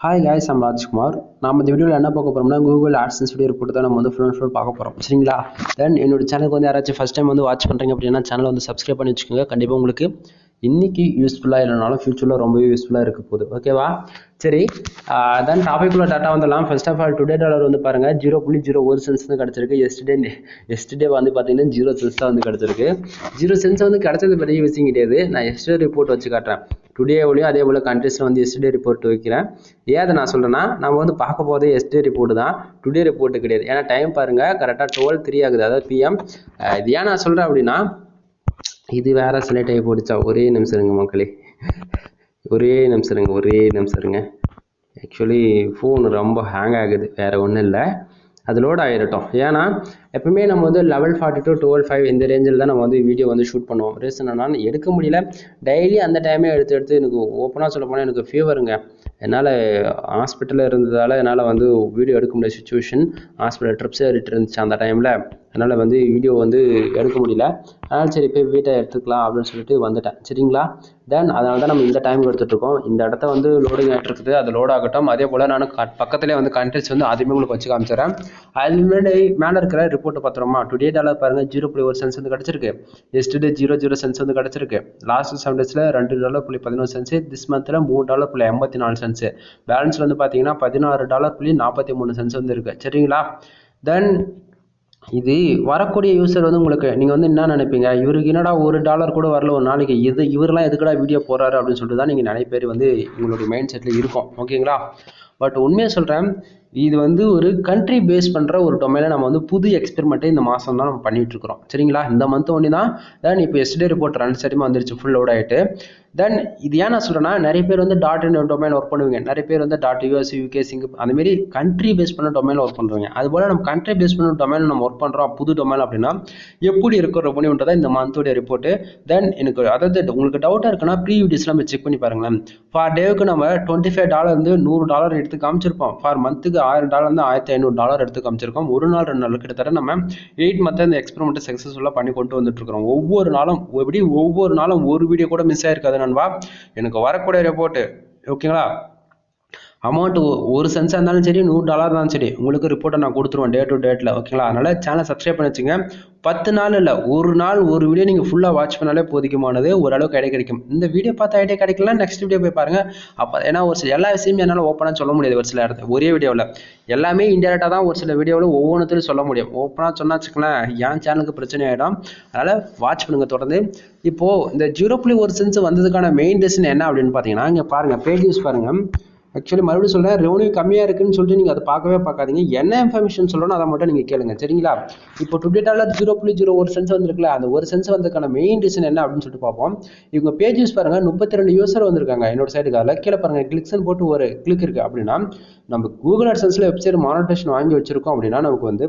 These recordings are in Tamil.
Hi guys, I'm Rajkumar. நாம இந்த வீடியோவில் என்ன பார்க்க போறோம்னா Google AdSense வீடியோ ரிப்போர்ட் தான் நம்ம வந்து ஃபுல் அண்ட் ஃபுல் பார்க்க போறோம். சரிங்களா? தென் என்னோட சேனலுக்கு வந்து யாராச்சும் ஃபர்ஸ்ட் டைம் வந்து வாட்ச் பண்றீங்க அப்படின்னா சேனலை வந்து சப்ஸ்கிரைப் பண்ணி வச்சுக்கோங்க. கண்டிப்பாக உங்களுக்கு இன்னைக்கு யூஸ்ஃபுல்லாக இல்லைனாலும் ஃபியூச்சரில் ரொம்பவே யூஸ்ஃபுல்லாக இருக்க போகுது. ஓகேவா? சரி, தென் டாபிக்குள்ள டாட்டா வந்துடலாம். First of all today dollar வந்து பாருங்க 0.01 சென்ஸ் தான் கிடச்சிருக்கு. எஸ்டே வந்து பார்த்தீங்கன்னா 0 சென்ஸ் தான் வந்து கிடச்சிருக்கு. 0 சென்ஸ் வந்து கிடச்சது பெரிய விஷயம் கிடையாது. நான் எஸ்டே ரிப்போர்ட் வச்சு காட்டுறேன். டுடேவிலையும் அதே போல் கண்ட்ரீஸில் வந்து எஸ்டே ரிப்போர்ட் வைக்கிறேன். ஏன் அதை நான் சொல்கிறேன்னா நம்ம வந்து பார்க்க போதே எஸ்டே ரிப்போர்ட் தான், டுடே ரிப்போர்ட்டு கிடையாது. ஏன்னா டைம் பாருங்கள் கரெக்டாக 12:03 ஆகுது, அதாவது பிஎம். இது ஏன் நான் சொல்கிறேன் அப்படின்னா இது வேற செலக்ட் ஆகி போடுச்சா. ஒரே நிமிஷம் இருங்க மக்களே, ஒரே நிமிஷம் இருங்க. ஆக்சுவலி ஃபோன் ரொம்ப ஹேங் ஆகுது, வேறு ஒன்றும் இல்லை, அது லோட் ஆகிடட்டும். ஏன்னா எப்பவுமே நம்ம வந்து 11:40 to 12:05 இந்த ரேஞ்சில் தான் நம்ம வந்து வீடியோ வந்து ஷூட் பண்ணுவோம். ரீசன் என்னன்னா எடுக்க முடியல, டெய்லி அந்த டைமே எடுத்து எனக்கு ஓப்பனாக சொல்ல போனால் எனக்கு ஃபீவருங்க. என்னால் ஹாஸ்பிட்டலில் இருந்ததால் என்னால் வந்து வீடியோ எடுக்க முடியாத சுச்சுவேஷன். ஹாஸ்பிட்டல் ட்ரிப்ஸே ஏறிட்டு இருந்துச்சு அந்த டைமில், அதனால் வந்து வீடியோ வந்து எடுக்க முடியல. அதனால் சரி போய் வீட்டை எடுத்துக்கலாம் அப்படின்னு சொல்லிட்டு வந்துட்டேன். சரிங்களா? தென் அதனால தான் நம்ம இந்த டைமுக்கு எடுத்துகிட்ருக்கோம். இந்த இடத்த வந்து லோடிங் ஆகிட்டு இருக்குது, அது லோட் ஆகட்டும். அதே போல் நான் பக்கத்துலேயே வந்து கண்ட்ரிஸ் வந்து அதுவுமே உங்களுக்கு வச்சு காமிச்சிடறேன். அது முன்னாடி மேலே இருக்கிற ரிப்போர்ட்டை பார்த்துருமா. டுடே டாலர் பாருங்கள் 0.1 சென்ஸ் வந்து கிடச்சிருக்கு. எஸ்டே 0.0 சென்ஸ் வந்து கிடச்சிருக்கு. லாஸ்ட் 7 டேஸில் $2.11 சென்ஸ். திஸ் மந்தில் $3.84 சென்ஸ். பேலன்ஸ் வந்து பார்த்தீங்கன்னா $16.43 சென்ஸ் வந்து இருக்குது. சரிங்களா? தென் இது வரக்கூடிய யூசர் வந்து உங்களுக்கு நீங்கள் வந்து என்ன நினைப்பீங்க, இவருக்கு என்னடா $1 கூட வரல ஒரு நாளைக்கு, இவரெல்லாம் எதுக்கடா வீடியோ போடுறாரு அப்படின்னு சொல்லிட்டு தான் நீங்கள் நிறைய பேர் வந்து உங்களுடைய மைண்ட் செட்டில் இருக்கும். ஓகேங்களா? பட் உண்மையாக சொல்கிறேன், இது வந்து ஒரு கண்ட்ரி பேஸ் பண்ணுற ஒரு டொமைனில் நம்ம வந்து புது எக்ஸ்பெரிமெண்ட்டை இந்த மாதம் தான் நம்ம பண்ணிட்டு இருக்கிறோம். சரிங்களா? இந்த மந்த் ஒன்று தான். தென் இப்போ எஸ்டே ரிப்போர்ட் ரன் சரிமா வந்துருச்சு, ஃபுல் லோட் ஆகிட்டு. தென் இது ஏன் நான் சொல்கிறேன்னா நிறைய பேர் வந்து .in டொமைன் ஒர்க் பண்ணுவீங்க, நிறைய பேர் வந்து .us UK சிங்கப்பூர் அந்தமாரி கண்ட்ரி பேஸ் பண்ண டொமைனில் ஒர்க் பண்ணுறவங்க. அதுபோல் நம்ம கண்ட்ரி பேஸ் பண்ண டொமைனில் நம்ம ஒர்க் பண்ணுறோம் புது டொமைன் அப்படின்னா எப்படி இருக்கும் ரெவன்யூன்றதை இந்த மந்தோடைய ரிப்போர்ட்டு. தென் எனக்கு அதாவது உங்களுக்கு டவுட்டாக இருக்குன்னா ப்ரீவியூஸ்லாம் நம்ம செக் பண்ணி பாருங்களேன். ஃபார் டேவுக்கு நம்ம $25 இருந்து $100 எடுத்து காமிச்சிருப்போம். ஃபார் மந்த்துக்கு $1000 இருந்து $1500 எடுத்து காமிச்சிருக்கோம். ஒரு நாள் 2 நாள் கிட்டத்தட்ட நம்ம 8 மந்த் இந்த எக்ஸ்பெரிமெண்ட் சக்ஸஸ்ஃபுல்லாக பண்ணி கொண்டு வந்துட்டு இருக்கிறோம். ஒவ்வொரு நாளும் ஒரு வீடியோ கூட மிஸ் ஆயிருக்காது நண்பா. எனக்கு வரக்கூடிய ரிப்போர்ட்டு ஓகேங்களா, அமௌண்ட் 1 சென்ஸாக இருந்தாலும் சரி $100 இருந்தாலும் சரி உங்களுக்கு ரிப்போர்ட்டை நான் கொடுத்துருவேன் டே டு டேட்டில். ஓகேங்களா? அதனால் சேனலை சப்ஸ்கிரைப் பண்ணி வச்சுங்க. 10 நாள் இல்லை, ஒரு நாள் ஒரு வீடியோ நீங்கள் ஃபுல்லாக வாட்ச் பண்ணாலே போதிக்குமானது, ஓரளவுக்கு ஐடியா கிடைக்கும். இந்த வீடியோ பார்த்து ஐடியா கிடைக்கலாம், நெக்ஸ்ட் வீடியோ போய் பாருங்கள். அப்போ ஏன்னா ஒரு சில எல்லா விஷயமே என்னால் ஓப்பனாக சொல்ல முடியாது. ஒரு சில இடத்துல ஒரே வீடியோவில் எல்லாமே இன்டெரக்டாக தான் ஒரு சில வீடியோவில் ஒவ்வொன்றுத்தையும் சொல்ல முடியும். ஓப்பனாக சொன்னா வச்சுக்கலாம் என் சேனலுக்கு பிரச்சனை ஆகிடும். அதனால் வாட்ச் பண்ணுங்கள் தொடர்ந்து. இப்போது இந்த 0.1 சென்ஸ் வந்ததுக்கான மெயின் ரீசன் என்ன அப்படின்னு பார்த்தீங்கன்னா, இங்கே பாருங்கள் பேஜ் யூஸ் பாருங்கள். ஆக்சுவலி மறுபடியும் சொல்கிறேன், ரெவன்யூ கம்மியாக இருக்குன்னு சொல்லிட்டு நீங்கள் அதை பார்க்காதீங்க. என்ன இன்ஃபர்மேஷன் சொல்லணும் அதை மட்டும் நீங்கள் கேளுங்க. சரிங்களா? இப்போ டுடே டாலர் 0.01 சென்ஸ் வந்திருக்குல்ல, அந்த ஒரு சென்ஸ் வந்ததுக்கான மெயின் ரீசன் என்ன அப்படின்னு சொல்லிட்டு பார்ப்போம். இவங்க பேஜ் யூஸ் பாருங்க, 32 யூசர் வந்திருக்காங்க என்னோட சைடுக்காக. கீழே பாருங்க கிளிக்ஸ்ன்னு போட்டு ஒரு கிளிக் இருக்குது அப்படின்னா நம்ம கூகுள் AdSenseல வெப்சைட் மானிட்டேஷன் வாங்கி வச்சிருக்கோம் அப்படின்னா நமக்கு வந்து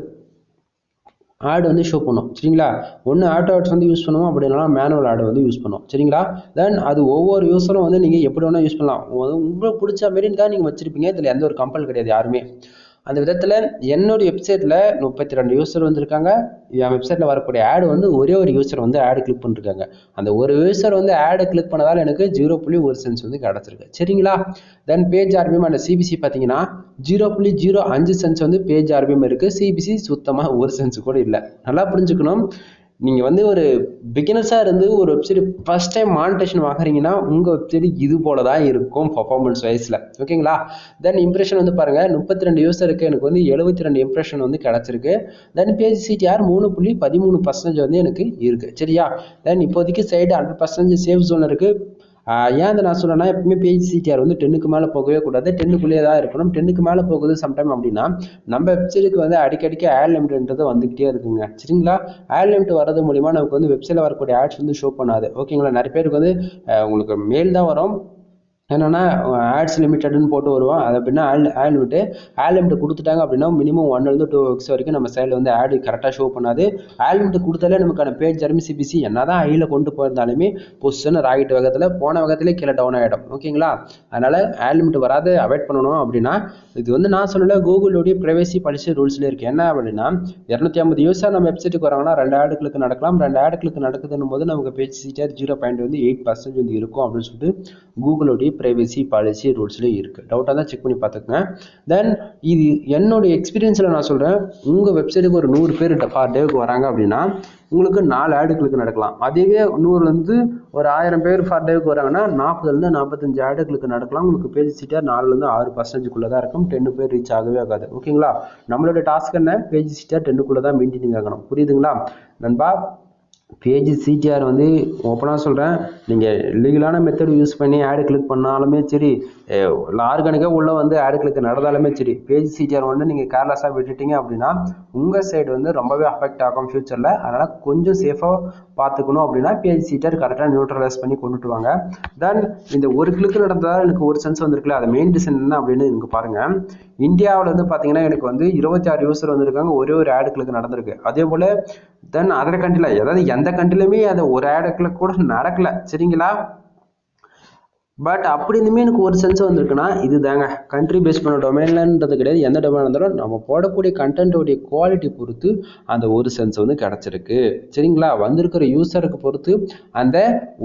ஆட் வந்து ஷோ பண்ணும். சரிங்களா? ஒன்று ஆட்டோ ஆட்ஸ் வந்து யூஸ் பண்ணுவோம், அப்படின்னா மேனுவல் ஆட் வந்து யூஸ் பண்ணுவோம். சரிங்களா? தென் அது ஒவ்வொரு யூஸரும் வந்து நீங்கள் எப்படி வேணால் யூஸ் பண்ணலாம். உங்களுக்கு பிடிச்ச மாரி தான் நீங்கள் வச்சிருப்பீங்க. இதில் எந்த ஒரு கம்பல் கிடையாது யாருமே. அந்த விதத்தில் என்னுடைய வெப்சைட்டில் 32 யூசர் வந்திருக்காங்க. என் வெப்சைட்டில் வரக்கூடிய ஆடு வந்து ஒரே ஒரு யூசர் வந்து ஆடு கிளிக் பண்ணிருக்காங்க. அந்த ஒரு யூசர் வந்து ஆடை கிளிக் பண்ணதால் எனக்கு 0.1 சென்ஸ் வந்து கிடச்சிருக்கு. சரிங்களா? Then page RPM and CPC பார்த்தீங்கன்னா 0.05 சென்ஸ் வந்து பேஜ் ஆர்பிஎம் இருக்குது. சிபிசி சுத்தமாக 1 சென்ஸ் கூட இல்லை. நல்லா புரிஞ்சுக்கணும். நீங்கள் வந்து ஒரு பிகினர்ஸாக இருந்து ஒரு வெப்சைட் ஃபர்ஸ்ட் டைம் மானிட்டேஷன் வாங்குறீங்கன்னா உங்கள் வெப்சைட் இது போல தான் இருக்கும் பர்ஃபார்மன்ஸ் வைஸில். ஓகேங்களா? தென் இம்ப்ரெஷன் வந்து பாருங்கள், 32 யூசருக்கு எனக்கு வந்து 72 இம்ப்ரெஷன் வந்து கிடச்சிருக்கு. தென் பேஜ் சிடிஆர் 3.13% வந்து எனக்கு இருக்குது. சரியா? தென் இப்போதைக்கு சைடு 100% சேஃப் ஜோன் இருக்குது. ஏன் நான் சொல்கிறேன்னா எப்பவுமே பேஜ் சிடிஆர் வந்து 10க்கு மேலே போகவே கூடாது, 10க்குள்ளேயே தான் இருக்கணும். 10க்கு மேலே போகுது சம்டைம் அப்படின்னா நம்ம வெப்சைட்டுக்கு வந்து அடிக்கடிக்கு ஆட் லிமிட்ன்றது வந்துக்கிட்டே இருக்குங்க. சரிங்களா? ஆட் லிமிட் வரது மூலிமா நமக்கு வந்து வெப்சைட்டில் வரக்கூடிய ஆட்ஸ் வந்து ஷோ பண்ணாது. ஓகேங்களா? நிறைய பேருக்கு வந்து உங்களுக்கு மெயில் தான் வரும், என்னென்னா ஆட்ஸ் லிமிட்டட்னு போட்டு வருவோம். அது அப்படின்னா ஆட் லிமிட் கொடுத்துட்டாங்க அப்படின்னா மினிமம் 1 to 2 weeks வரைக்கும் நம்ம சைடில் வந்து ஆடு கரெக்டாக ஷோ பண்ணாது. ஆட் லிமிட் கொடுத்தாலே நமக்கான பேஜ் சிபிசி என்ன தான் ஹையில் கொண்டு போயிருந்தாலுமே பொசிஷன் ராக்கெட் வேகத்தில் போன வேகத்திலே கீழே டவுன் ஆகிடும். ஓகேங்களா? அதனால் ஆட் லிமிட் வராது அவாய்ட் பண்ணணும். அப்படின்னா இது வந்து நான் சொல்லலை, கூகுளுடைய ப்ரைவசி பாலிசி ரூல்ஸ்லேயே இருக்குது. என்ன அப்படின்னா 250 யூஸர் நம்ம வெப்சைட்டுக்கு வராங்கன்னா 2 ஆடுகளுக்கு நடக்கலாம். 2 ஆடுகளுக்கு நடக்குதுன்னும் போது நமக்கு பேஜ் சிடிஆர் 0.8% வந்து இருக்கும் அப்படின்னு சொல்லிட்டு கூகுளுடைய ப்ரைவசி பாலிசி ரூல்ஸ்லேயும் இருக்குது. டவுட்டாக தான் செக் பண்ணி பார்த்துக்கங்க. தென் இது என்னுடைய எக்ஸ்பீரியன்ஸில் நான் சொல்கிறேன், உங்கள் வெப்சைட்டுக்கு ஒரு 100 பேர் பர் டேவுக்கு வராங்க அப்படின்னா உங்களுக்கு 4 ஆடு கிளிக் நடக்கலாம். அதுவே 100லேருந்து ஒரு 1000 பேர் பர் டேவுக்கு வராங்கன்னா 40லேருந்து 45 ஆடு கிளிக் நடக்கலாம். உங்களுக்கு பேஜ் சிடிஆர் 4லேருந்து 6% தான் இருக்கும். 10 பேர் ரீச் ஆகவே ஆகாது. ஓகேங்களா? நம்மளோட டாஸ்க் என்ன, பேஜ் சிடிஆர் 10க்குள்ளே தான் மெயின்டைனிங் ஆகணும். புரியுதுங்களா நண்பா? பேஜ் சிடிஆர் வந்து ஓப்பனாக சொல்கிறேன், நீங்கள் லீகலான மெத்தட் யூஸ் பண்ணி ஆடு கிளிக் பண்ணாலுமே சரி, ஆர்கானிக்காக உள்ளே வந்து ஆடு கிளிக் நடந்தாலுமே சரி, பேஜ் சிடிஆர் வந்து நீங்கள் கேர்லெஸ்ஸாக விட்டுட்டீங்க அப்படின்னா உங்கள் சைடு வந்து ரொம்பவே அஃபெக்ட் ஆகும் ஃபியூச்சரில். அதனால் கொஞ்சம் சேஃபாக பார்த்துக்கணும். அப்படின்னா பேஜ் சிடிஆர் கரெக்டாக நியூட்ரலைஸ் பண்ணி கொண்டுட்டு வாங்க. தென் இந்த ஒரு கிளிக் நடந்தால் எனக்கு ஒரு சென்ஸ் வந்திருக்குல்ல, அது மெயின் ரீசன் என்ன அப்படின்னு எனக்கு பாருங்கள். இந்தியாவில் வந்து பார்த்தீங்கன்னா எனக்கு வந்து 26 யூசர் வந்திருக்காங்க, ஒரே ஒரு ஆடு கிளிக் நடந்திருக்கு. அதே போல் தென் அதர் கண்ட்ரியில், அதாவது எந்த கண்ட்ரிலுமே அது ஒரு ஆடு கிளிக் கூட நடக்கல. சரிங்களா? பட் அப்படி இருந்துமே எனக்கு ஒரு சென்ஸ் வந்திருக்குன்னா இது தாங்க, கண்ட்ரி பேஸ் பண்ண டொமைன்லன்றது கிடையாது. எந்த டொமைன் இருந்தாலும் நம்ம போடக்கூடிய கண்டென்ட்டோடைய குவாலிட்டி பொறுத்து அந்த ஒரு சென்ஸ் வந்து கிடச்சிருக்கு. சரிங்களா? வந்திருக்கிற யூசருக்கு பொறுத்து அந்த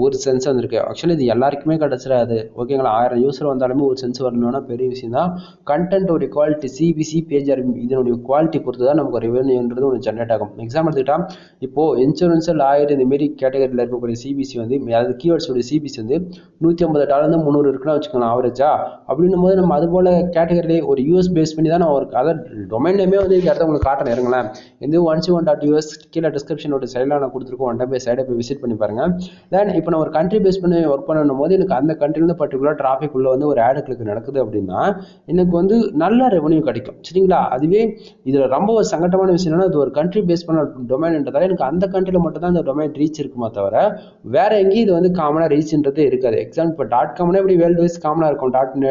ஒரு சென்ஸ் வந்திருக்கு. ஆக்சுவலி இது எல்லாருக்குமே கிடச்சிடாது. ஓகேங்களா? 1000 யூசர் வந்தாலுமே ஒரு சென்ஸ் வரணும்னா பெரிய விஷயம் தான். கண்டென்ட்டோடைய குவாலிட்டி, சிபிசி பேஜ் இதனுடைய குவாலிட்டி பொறுத்து தான் நமக்கு ரெவென்யூன்றது ஒன்று ஜென்ரேட் ஆகும். எக்ஸாம்பிள் எடுத்துக்கிட்டா இப்போது இன்சூரன்ஸ், லாயர் இந்தமாரி கேட்டகரியில் இருக்கக்கூடிய சிபிசி வந்து, அதாவது கீவேர்ட்ஸோடைய சிபிசி வந்து $150 300 இருக்குன்னு வச்சுக்கலாம் ஆவரேஜா. அப்படின்னும் போது நம்ம அது போல கேட்டகரியிலே ஒரு யூஎஸ் பேஸ் பண்ணி தான் நான் ஒரு அதாவது டொமைன் நேமே வந்து இந்த இடத்த உங்களுக்கு காட்டுறேன் இருங்களேன். இந்த 1C1.US கீழே டிஸ்கிரிப்ஷனோட சைடில் நான் கொடுத்துருக்கோம். ஒன் டைம் போய் சைடை போய் விசிட் பண்ணி பாருங்க. தென் இப்போ நான் ஒரு கண்ட்ரி பேஸ் பண்ணி ஒர்க் பண்ணணும் போது எனக்கு அந்த கண்ட்ரிலேருந்து பர்டிகுலர் டிராஃபிக் உள்ள வந்து ஒரு ஆடு கிளிக் நடக்குது அப்படின்னா எனக்கு வந்து நல்ல ரெவன்யூ கிடைக்கும். சரிங்களா? அதுவே இதில் ரொம்ப ஒரு சங்கட்டமான விஷயம் என்னன்னா, இது ஒரு கண்ட்ரி பேஸ் பண்ண டொமைன்ன்றதால எனக்கு அந்த கண்ட்ரியில் மட்டும் தான் இந்த டொமைன் ரீச் இருக்குமா தவிர வேற எங்கேயும் இது வந்து காமனாக ரீச்ன்றது இருக்காது. எக்ஸாம்பிள் இப்போ .comனா எப்படி வேர்ல்டு வைஸ் காமனாக இருக்கும்,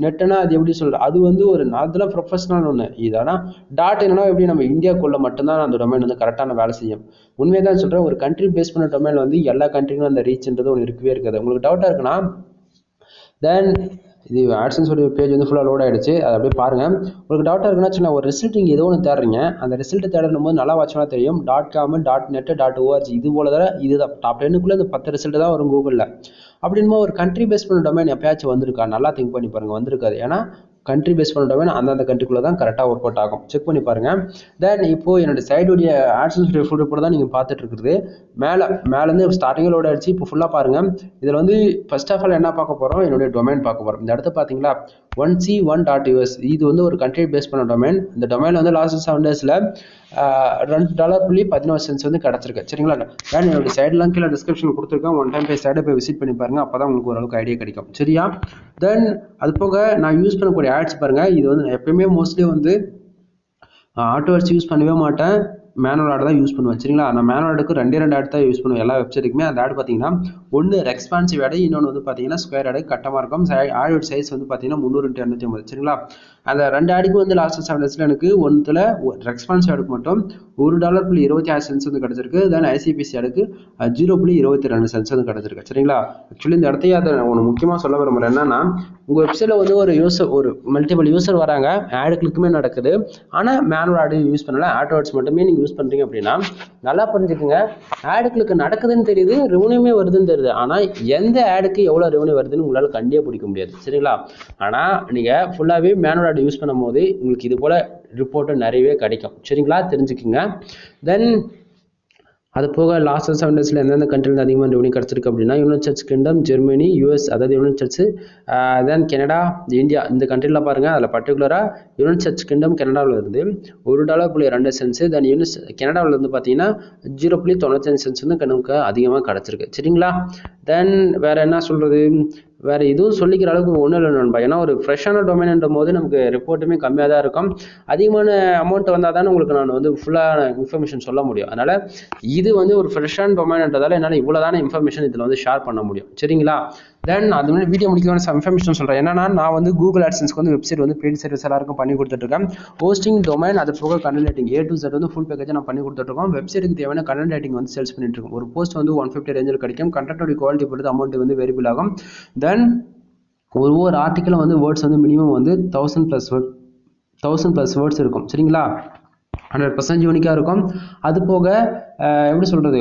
நெட்னா அது எப்படி சொல்கிறது, அது வந்து ஒரு அதெல்லாம் ப்ரொஃபஷனல் ஒன்று. இதனா என்னன்னா எப்படி நம்ம இந்தியாவுக்குள்ள மட்டும்தான் அந்த டொமைன் வந்து கரெக்டான வேலை செய்யும். உண்மையை தான் சொல்கிறேன், ஒரு கண்ட்ரி பேஸ் பண்ண டொமைன் வந்து எல்லா கண்ட்ரிக்கும் அந்த ரீச்ன்றது ஒன்று இருக்கவே இருக்காது. உங்களுக்கு டவுட்டாக இருக்குன்னா தென் இது AdSense பேஜ் வந்து ஃபுல்லாக லோட் ஆகிடுச்சு. அதை அப்படியே பாருங்கள். உங்களுக்கு டவுட்டாக இருக்குன்னா சின்ன ஒரு ரிசல்ட் நீங்கள் ஏதோ ஒன்று தேடுறீங்க, அந்த ரிசல்ட் தேடும் போது நல்லா வாட்சினா தெரியும். .com, .net, .org இது போல தான் இதுதான் டாப் 10க்குள்ளே இந்த 10 ரிசல்ட் தான் வரும் கூகுளில். அப்படின்னும் ஒரு கண்ட்ரி பேஸ் பண்ண டொமைன் எப்பயாச்சும் வந்திருக்கா? நல்லா திங்க் பண்ணி பாருங்கள், வந்திருக்காது. ஏன்னா கண்ட்ரி பேஸ் பண்ண டொமைன் அந்தந்த கண்ட்ரிக்குள்ளே தான் கரெக்டாக ஒர்க் அவுட் ஆகும். செக் பண்ணி பாருங்கள். தென் இப்போது என்னோட சைடுடைய AdSense ஃபுல் ரிப்போர்ட் தான் நீங்கள் பார்த்துட்டு இருக்குது. மேலேருந்து ஸ்டார்டிங்கில் லோட் ஆகிடுச்சு. இப்போ ஃபுல்லாக பாருங்கள். இதில் வந்து ஃபர்ஸ்ட் ஆஃப் ஆல் என்ன பார்க்க போகிறோம், என்னுடைய டொமைன் பார்க்க போகிறோம். இந்த இடத்த பார்த்தீங்களா, 1C1.US இது வந்து ஒரு கண்ட்ரி பேஸ் பண்ண டொமைன். இந்த டொமைன் வந்து லாஸ்ட் 7 டேஸில் $2.14 வந்து கிடச்சிருக்கு. சரிங்களா? தென் என்னோட சைட்லாம் கீழே டிஸ்கிரிப்ஷன் கொடுத்துருக்கேன். ஒன் டைம் போய் சைடை போய் விசிட் பண்ணி பாருங்கள். அப்போ தான் உங்களுக்கு ஓரளவுக்கு ஐடியா கிடைக்கும். சரியா? தென் அது போக நான் யூஸ் பண்ணக்கூடிய ஆட்ஸ் பாருங்கள். இது வந்து எப்பயுமே மோஸ்ட்லி வந்து ஆட்டோ ஆட்ஸ் யூஸ் பண்ணவே மாட்டேன், மேனுவல் ஆட் தான் யூஸ் பண்ணுவேன். சரிங்களா? நான் மேனுவல் ஆடுக்கு 2 ஆட் தான் யூஸ் பண்ணுவேன் எல்லா வெப்சைட்டுக்குமே. அந்த ஆட் பார்த்தீங்கன்னா ஒன்று ரெஸ்பான்சிவ் ஆடு, இன்னொன்று வந்து பார்த்தீங்கன்னா ஸ்கொயர் ஆடு கட்டமாக இருக்கும். ஆடோட சைஸ் வந்து பார்த்தீங்கன்னா 300x250. சரிங்களா? அந்த 2 ஆடுக்கு வந்து லாஸ்ட் 7 டேஸில் எனக்கு ஒன்றில் ரெஸ்பான்சிவ் ஆடுக்கு மட்டும் $1.26 வந்து கிடச்சிருக்கு. தென் ஐசிபிசி ஆடுக்கு $0.22 வந்து கிடச்சிருக்கு. சரிங்களா? ஆக்சுவலி இந்த இடத்தையே அதை ஒன்று முக்கியமாக சொல்ல விரும்புகிறேன். என்னன்னா உங்கள் வெப்சைட்டில் வந்து ஒரு மல்டிபிள் யூசர் வராங்க, ஆடு கிளிக்குமே நடக்குது, ஆனால் மேனுவல் ஆடு யூஸ் பண்ணல, ஆட்டோ ஆட்ஸ் மட்டுமே நீங்கள் யூஸ் பண்ணுறீங்க அப்படின்னா நல்லா புரிஞ்சுக்குங்க. ஆடு கிளிக் நடக்குதுன்னு தெரியுது, ரெவன்யூமே வருதுன்னு தெரியுது, ஆனால் எந்த ஆடுக்கு எவ்வளோ ரெவன்யூ வருதுன்னு உங்களால் கண்டே பிடிக்க முடியாது. சரிங்களா? ஆனால் நீங்கள் ஃபுல்லாகவே மேனுவல் ஆடு யூஸ் பண்ணும் போது உங்களுக்கு இது போல் ரிப்போர்ட்டு நிறையவே கிடைக்கும். சரிங்களா? தெரிஞ்சுக்குங்க. தென் அது போக லாஸ்ட் 7 டேஸில் எந்தெந்த கண்ட்ரியில் அதிகமாக ரெவன்யூ கிடச்சிருக்கு அப்படின்னா United states kingdom, Germany, US, அதாவது யுனைடெட் ஸ்டேட்ஸ், தென் கனடா, இந்தியா, இந்த கண்ட்ரியில் பாருங்கள். அதில் பர்டிகுலராக யுனைடெட் ஸ்டேட்ஸ் கிங்டம் கனடாவில் இருந்து $1.02. தென் கனடாவில் இருந்து பார்த்தீங்கன்னா $0.95 வந்து கணக்கு அதிகமாக கிடச்சிருக்கு. சரிங்களா? தென் வேறு என்ன சொல்கிறது, வேறு எதுவும் சொல்லிக்கிற அளவுக்கு ஒன்றும் இல்லை நண்பா. ஏன்னா ஒரு ஃப்ரெஷ்ஷான டொமைன்ன்ற போது நமக்கு ரிப்போர்ட்டுமே கம்மியாக தான் இருக்கும். அதிகமான அமௌண்ட் வந்தால் தானே உங்களுக்கு நான் வந்து ஃபுல்லான இன்ஃபர்மேஷன் சொல்ல முடியும். அதனால் இது வந்து ஒரு ஃப்ரெஷ்ஷான டொமைன்ன்றதால என்னால் இவ்வளோ தானே இன்ஃபர்மேஷன் இதில் வந்து ஷேர் பண்ண முடியும். சரிங்களா? தென் அது மாதிரி வீடியோ முடிக்கணும் சம் இன்ஃபர்மேஷன் சொல்கிறேன். என்னன்னா நான் வந்து கூகுள் AdSenseக்கு வந்து வெப்சைட் வந்து பெய்ட் சர்வீஸ் எல்லாருக்கும் பண்ணி கொடுத்துட்ருக்கேன். ஹோஸ்டிங், டொமைன், அது போக content writing A to Z வந்து ஃபுல் பேக்கேஜ் நான் பண்ணி கொடுத்துட்ருக்கோம். வெப்சைட்டுக்கு தேவையான கண்டென்ட் ரைட்டிங் வந்து சேல்ஸ் பண்ணிட்டு இருக்கோம். ஒரு போஸ்ட் வந்து 150 ரேஞ்சில் கிடைக்கும். கண்டென்ட்டோட குவாலிட்டி பொறுத்து அமௌண்ட் வந்து வேரியபிள் ஆகும். தென் ஒவ்வொரு ஆர்டிக்கலும் வந்து வேர்ட்ஸ் வந்து மினிமம் வந்து 1000+ வேர்ட்ஸ் இருக்கும். சரிங்களா? 100% யூனிக்காக இருக்கும். அது போக எப்படி சொல்கிறது,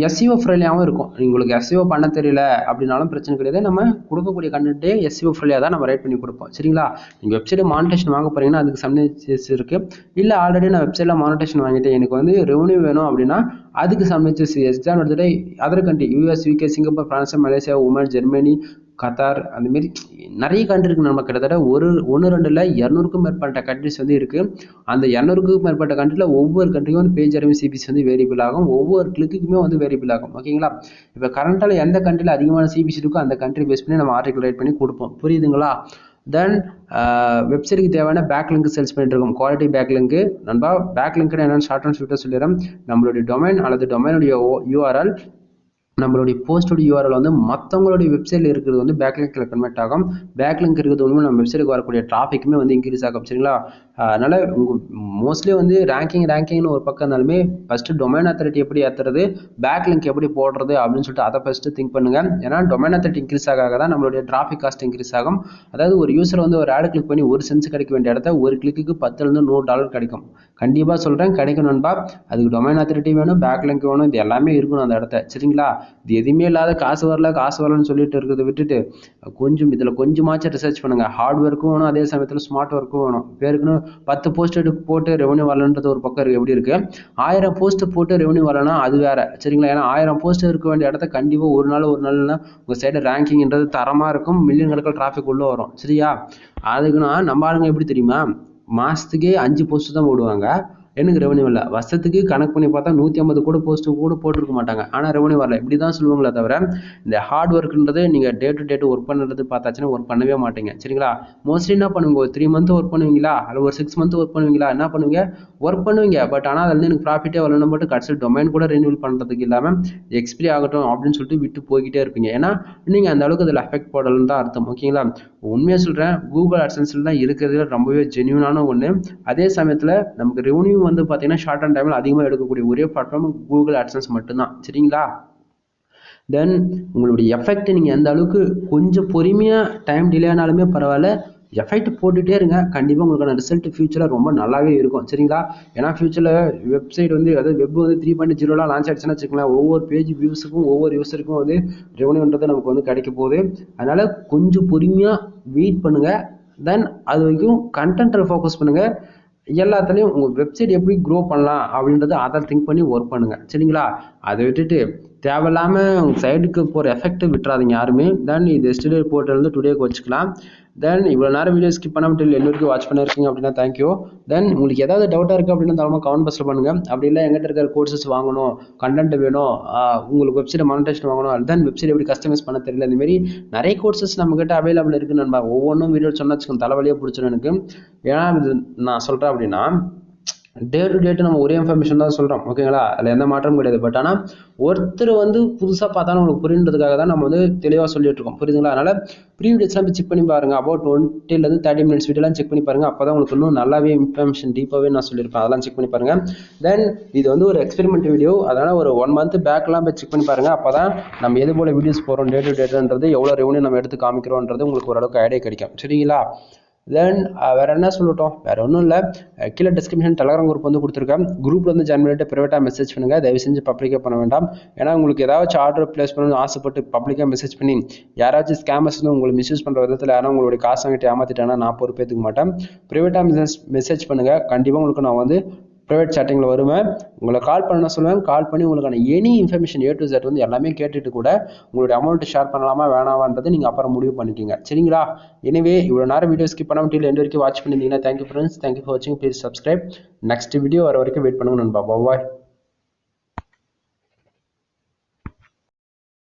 எஸ்இஓ ஃப்ரெண்ட்லியாகவும் இருக்கும். உங்களுக்கு எஸ்இஓ பண்ண தெரியல அப்படின்னாலும் பிரச்சனை கிடையாது. நம்ம கொடுக்கக்கூடிய கண்டென்ட்டே எஸ்இஓ ஃப்ரெண்ட்லியாக தான் நம்ம ரைட் பண்ணி கொடுப்போம். சரிங்களா? நீங்கள் வெப்சைட் மானிட்டேஷன் வாங்க போகிறீங்கன்னா அதுக்கு சம்னேச்சஸ் இருக்குது. இல்லை ஆல்ரெடி நான் வெப்சைட்டில் மானிட்டேஷன் வாங்கிட்டு எனக்கு வந்து ரெவன்யூ வேணும் அப்படின்னா அதுக்கு சம்னேச்சஸ். எக்ஸாம்பிள் எடுத்துகிட்டு other country US, UK, Singapore, France, Malaysia, Oman, Germany, Qatar, அந்தமாரி நிறைய கண்ட்ரி இருக்குது. நம்ம கிட்டத்தட்ட 1-2 இல்லை 200க்கும் மேற்பட்ட கண்ட்ரிஸ் வந்து இருக்குது. அந்த 200க்கும் மேற்பட்ட கண்ட்ரியில் ஒவ்வொரு கண்ட்ரிக்கும் வந்து பேஜ் ரெவன்யூ சிபிசி வந்து வேரியபிள் ஆகும். ஒவ்வொரு கிளிக்குமே வந்து வேரியபிள் ஆகும். ஓகேங்களா? இப்போ கரண்ட்டாக எந்த கண்ட்ரியில் அதிகமான சிபிசி இருக்கோ அந்த கண்ட்ரி பேஸ் பண்ணி நம்ம ஆர்டிகல் ரைட் பண்ணி கொடுப்போம். புரியுதுங்களா? தென் வெப்சைட்டுக்கு தேவையான பேக்லிங்க் சேல்ஸ் பண்ணிட்டு இருக்கோம். குவாலிட்டி பேக்லிங்க் நண்பா. பேக்லிங்க்னு என்னென்னு ஷார்ட் அண்ட் ஸ்வீட்டாக சொல்லிடுறேன். நம்மளுடைய டொமைன் அல்லது டொமைனுடைய யூஆர்எல், நம்மளுடைய போஸ்டோட யூஆர்எல் வந்து மற்றவங்களுடைய வெப்சைட்டில் இருக்கிறது வந்து பேக்லிங்கில் கன்வெர்ட் ஆகும். பேக்லிங்க் இருக்கிறது ஒன்றுமே நம்ம வெப்சைட்டுக்கு வரக்கூடிய டிராஃபிக்குமே வந்து இன்க்ரீஸ் ஆகும். சரிங்களா? அதனால் உங்கள் மோஸ்ட்லி வந்து ரேங்கிங்னு ஒரு பக்கம் இருந்தாலுமே ஃபஸ்ட்டு டொமைன் அத்தாரிட்டி எப்படி ஏற்றுறது, பேக்லிங்க் எப்படி போடுறது அப்படின்னு சொல்லிட்டு அதை ஃபஸ்ட்டு திங்க் பண்ணுங்கள். ஏன்னா டொமைன் அத்தாரிட்டி இன்க்ரீஸ் ஆக தான் நம்மளுடைய டிராஃபிக் காஸ்ட் இன்க்ரீஸ் ஆகும். அதாவது ஒரு யூசர் வந்து ஒரு ஆட் கிளிக் பண்ணி ஒரு சென்ஸ் கிடைக்க வேண்டிய இடத்த ஒரு கிளிக்கு $10-100 கிடைக்கும். கண்டிப்பாக சொல்கிறேன், கிடைக்கும் நண்பா. அதுக்கு டொமைன் அத்தாரிட்டி வேணும், பேக்லிங்க் வேணும், இது எல்லாமே இருக்கணும் அந்த இடத்த. சரிங்களா? இது எதுவுமே இல்லாத காசு வரலன்னு சொல்லிட்டு இருக்கிறத விட்டுட்டு கொஞ்சம் இதில் கொஞ்சமாச்சும் ரிசர்ச் பண்ணுங்கள். ஹார்ட் ஒர்க்கும் வேணும், அதே சமயத்தில் ஸ்மார்ட் ஒர்க்கும் வேணும். பேருக்குன்னு 10 போஸ்ட் போட்டு ரெவன்யூ வரலன்றது ஒரு பக்கம் இருக்குது. எப்படி இருக்குது, 1000 போஸ்ட் போட்டு ரெவன்யூ வரலன்னா அது வேற. சரிங்களா? ஏன்னா 1000 போஸ்ட் இருக்க வேண்டிய இடத்த கண்டிப்பாக ஒரு நாள்னா உங்கள் சைடு ரேங்கிங்ன்றது தரமாக இருக்கும். மில்லியன் கணக்கில் டிராஃபிக் உள்ளே வரும். சரியா? அதுக்குன்னா நம்ம ஆளுங்க எப்படி தெரியுமா, மாதத்துக்கே 5 போஸ்ட் தான் போடுவாங்க. எனக்கு ரெவன்யூ இல்லை. வருஷத்துக்கு கணக்கு பண்ணி பார்த்தா 150 கூட போஸ்ட்டு கூட போட்டிருக்க மாட்டாங்க. ஆனால் ரெவன்யூ வரல. இப்படி தான் சொல்லுவாங்களே தவிர இந்த ஹார்ட் ஒர்க்குன்றது நீங்கள் டே டு ஒர்க் பண்ணுறது பார்த்தாச்சுன்னா ஒர்க் பண்ணவே மாட்டீங்க. சரிங்களா? மோஸ்ட்லி என்ன பண்ணுவீங்க, ஒரு 3 மந்த் ஒர்க் பண்ணுவீங்களா, அல்ல ஒரு 6 மந்த் ஒர்க் பண்ணுவீங்களா, என்ன பண்ணுவீங்க, ஒர்க் பண்ணுவீங்க. பட் ஆனால் அதில் எனக்கு ப்ராஃபிட்டே வரலன்னு மட்டும் கடைசியில் டொமைன் கூட ரெனியூல் பண்ணுறதுக்கு இல்லாமல் எக்ஸ்பிரி ஆகட்டும் அப்படின்னு சொல்லிட்டு விட்டு போய்கிட்டே இருப்பீங்க. ஏன்னா நீங்கள் அந்த அளவுக்கு அதில் அஃபெக்ட் போடலன்னு தான் அர்த்தம். ஓகேங்களா? உண்மையாக சொல்கிறேன், கூகுள் AdSenseல தான் இருக்கிறது ரொம்பவே ஜென்யூனான ஒன்று. அதே சமயத்தில் நமக்கு ரெவன்யூ வந்து பார்த்தீங்கன்னா ஷார்ட் அண்ட் டைமில் அதிகமாக எடுக்கக்கூடிய ஒரே பிளாட்ஃபார்ம் கூகுள் AdSense மட்டும்தான். சரிங்களா? தென் உங்களுடைய எஃபெக்ட் நீங்கள் எந்த அளவுக்கு கொஞ்சம் பொறுமையாக டைம் டிலே ஆனாலுமே பரவாயில்ல, எஃபெக்ட் போட்டுகிட்டே இருங்க. கண்டிப்பாக உங்களுக்கான ரிசல்ட் ஃபியூச்சரில் ரொம்ப நல்லாவே இருக்கும். சரிங்களா? ஏன்னா ஃபியூச்சரில் வெப்சைட் வந்து அதாவது வெப் வந்து 3.0 லான்ச் ஆகிடுச்சுன்னா வச்சுக்கலாம், ஒவ்வொரு பேஜ் வியூஸுக்கும் ஒவ்வொரு யூஸருக்கும் வந்து ரெவன்யூன்றது நமக்கு வந்து கிடைக்க போகுது. அதனால் கொஞ்சம் பொறுமையாக வெயிட் பண்ணுங்கள். தென் அது வரைக்கும் கண்டென்ட்டில் ஃபோக்கஸ் பண்ணுங்கள். எல்லாத்துலேயும் உங்கள் வெப்சைட் எப்படி க்ரோ பண்ணலாம் அப்படின்றத அதை திங்க் பண்ணி ஒர்க் பண்ணுங்கள். சரிங்களா? அதை விட்டுட்டு தேவையில்லாமல் உங்கள் சைடுக்கு போகிற எஃபெக்ட் விட்டுறாதீங்க யாருமே. தென் இது எஸ்டர்டே போர்ட்டலேருந்து டுடேக்கு வச்சுக்கலாம். தென் இவ்வளோ நேரம் வீடியோ ஸ்கிப் பண்ணாமல் எல்லாருக்கும் வாட்ச் பண்ணியிருக்கீங்க அப்படின்னா தேங்க்யூ. தென் உங்களுக்கு ஏதாவது டவுட்டாக இருக்குது அப்படின்னா தரமாக கமெண்ட் பாக்ஸில் பண்ணுங்கள். அப்படி இல்லை எங்கிட்ட இருக்கிற கோர்சஸ் வாங்கணும், கண்டென்ட் வேணும், உங்களுக்கு வெப்சைட் மானிட்டேஷன் வாங்கணும், தென் வெப்சைட் எப்படி கஸ்டமைஸ் பண்ண தெரியல, இந்தமாரி நிறைய கோர்சஸ் நம்மக்கிட்ட அவைலபிள் இருக்குது நண்பா. ஒவ்வொன்றும் வீடியோ சொன்னா வச்சுக்கோங்க தலைவலியாக பிடிச்சிடும் எனக்கு. ஏன்னா இது நான் சொல்கிறேன் அப்படின்னா டே டு டேட்டு நம்ம ஒரே இன்ஃபர்மேஷன் தான் சொல்கிறோம். ஓகேங்களா? அதில் எந்த மாற்றமும் கிடையாது. பட் ஆனால் ஒருத்தர் வந்து புதுசாக பார்த்தாலும் உங்களுக்கு புரியுன்றதுக்காக தான் நம்ம வந்து தெளிவாக சொல்லிட்டு இருக்கோம். புரியுதுங்களா? அதனால் ப்ரீவியஸ்லாம் போய் செக் பண்ணி பாருங்கள். அபவுட் 20-30 மினிட்ஸ் வீடியோலாம் செக் பண்ணி பாருங்கள். அப்போ தான் உங்களுக்கு இன்னும் நல்லாவே இன்ஃபர்மேஷன் டீப்பாகவே நான் சொல்லியிருப்பேன். அதெல்லாம் செக் பண்ணி பாருங்கள். தென் இது வந்து ஒரு எக்ஸ்பெரிமெண்ட் வீடியோ. அதனால் ஒரு 1 மந்த் பேக்லாம் போய் செக் பண்ணி பாருங்கள். அப்போ தான் நம்ம எது போல் வீடியோஸ் போகிறோம், டே டு டேட்டுன்றது எவ்வளோ ரெவன்யூ நம்ம எடுத்து காமிக்கிறோன்றது உங்களுக்கு ஓரளவுக்கு ஐடியா கிடைக்கும். சரிங்களா? தென் வேறு என்ன சொல்லட்டும், வேறு ஒன்றும் இல்லை. கீழே டிஸ்கிரிப்ஷன் டெலகிராம் குரூப் வந்து கொடுத்துருக்கேன். குரூப்பில் வந்து ஜாயின் பண்ணிட்டு ப்ரைவேட்டாக மெசேஜ் பண்ணுங்கள். தயவு செஞ்சு பப்ளிக்காக பண்ண வேண்டாம். ஏன்னா உங்களுக்கு ஏதாச்சும் ஆர்டர் ப்ளேஸ் பண்ணணும்னு ஆசைப்பட்டு பப்ளிக்காக மெசேஜ் பண்ணி யாராச்சும் ஸ்கேமர்ஸ் வந்து உங்களுக்கு மிஸ்யூஸ் பண்ணுற விதத்தில் யாரும் உங்களுடைய காசு வாங்கிட்டு ஏமாற்றிட்டாங்கன்னா நான் பொறுப்பேற்றுக்க மாட்டேன். ப்ரைவேட்டாக மெசேஜ் பண்ணுங்கள். கண்டிப்பாக உங்களுக்கு நான் வந்து ப்ரைவேட் சேட்டிங்கில் வருவேன். உங்களை கால் பண்ண சொல்லுவேன். கால் பண்ணி உங்களுக்கான any information A to Z வந்து எல்லாமே கேட்டுட்டு கூட உங்களுடைய அமௌண்ட் ஷேர் பண்ணலாமா வேணாமான்றது நீங்கள் அப்புறம் முடிவு பண்ணிக்கிங்க. சரிங்களா? எனவே இவ்வளோ நேரம் வீடியோ ஸ்கிப் பண்ணாமல் டில் எண்ட் வரைக்கும் வாட்ச் பண்ணியிருந்தீங்கன்னா தேங்க்யூ ஃப்ரெண்ட்ஸ். தேங்க்யூ ஃபார் வாட்சிங். Please subscribe. நெக்ஸ்ட் வீடியோ வர வரைக்கும் வெயிட் பண்ணுங்க நண்பா. பாய்.